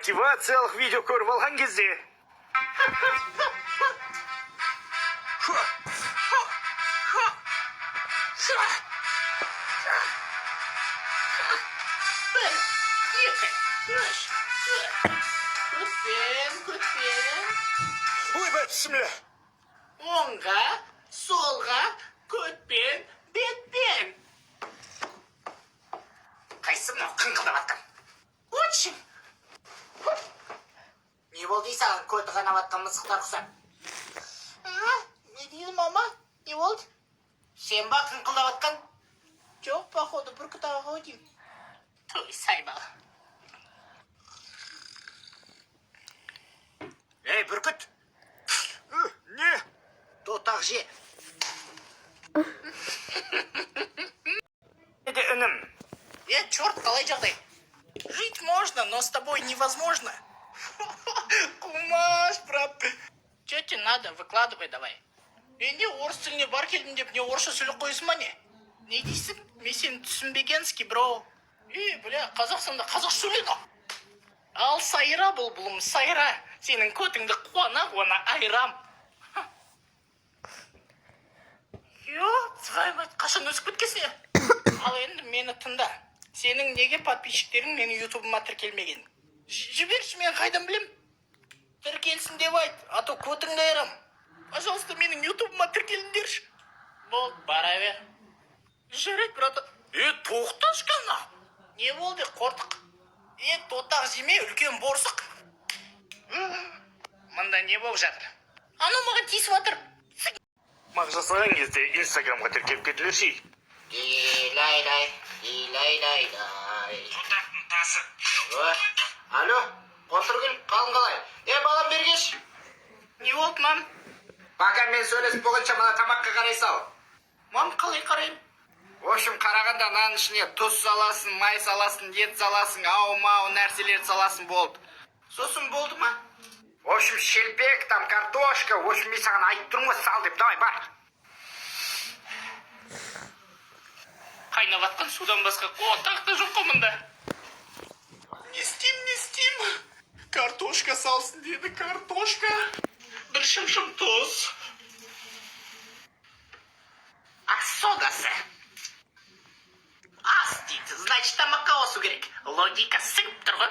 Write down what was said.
мотивациялық видео көріп алған кезде. Көтпен. Ойбай, бісміллә. Оңға, солға, көтпен, бетпен. Қайсы мынау қыңқылдап атқан? Өтшін. Не болды саған көті қанап атқан мысықтар құсап? Не дейді мама? Не болды? Сен ба қыңқылдап атқан? Жоқ, походу, бүркіт ағаға деймін. Той сайбал. Ей, бүркіт! Не? Тотақ же. Неде інім? Черт, қалай жағдай? Жить можно, но с тобой невозможно. Кумаш, брат. Че тебе надо? Выкладывай давай. Менде орыс тіліне бар келдім деп, не орысша сөйлеп қойсың ба не? Не дейсің? Мен сені түсінбегенский, бро. Бля, Қазақстанда қазақша сөйледі. Ал сайра бұлбұлым, сайра. Сенің көтіңді қуана айрам. Твою мать, қашан өсіп кеткесіне? Ал енді мені тыңда. Сенің неге подписчиктерің мені ютубыма тіркелмеген? Жіберші, мен қайдан білем? Тіркелсін деп айт, а то көтіңді айрам. Пожалуйста, менің ютубыма тіркеліңдерші. Болды, бара бер. Жарайды, брат. Тоқташы қана. Не болды, қортық? Тотақ жеме, үлкен борсық. Мында не болып жатыр? Ана маған тиісіп жатыр. Мақ жасаған кезде инстаграмға тіркеп кетілерші. Илай. Тотақтың тасы. Алло, Қотыргүл, қалың қалай? Балам бергеш. Не болды, мам? Пока мен сөйлесіп болғанша мына тамаққа қарай сал. Мам, қалай қарайым? В общем, қарағанда нанның ішіне тұз саласың, май саласың, ет саласың, ау-мау нәрселер саласың болды. Сосын болды ма? В общем, шелпек, там картошка, в общем, мен саған айтып тұрмын ғой, сал деп, давай, бар. Қайнап атқан судан басқа қотақты жоқ қой мұнда. Не істеймін? Картошка салсын деді, картошка. Бір шым-шым тұз. А содасы? Ас дейді, значит, тамаққа қосу керек. Логика сіңіп тұр ғой.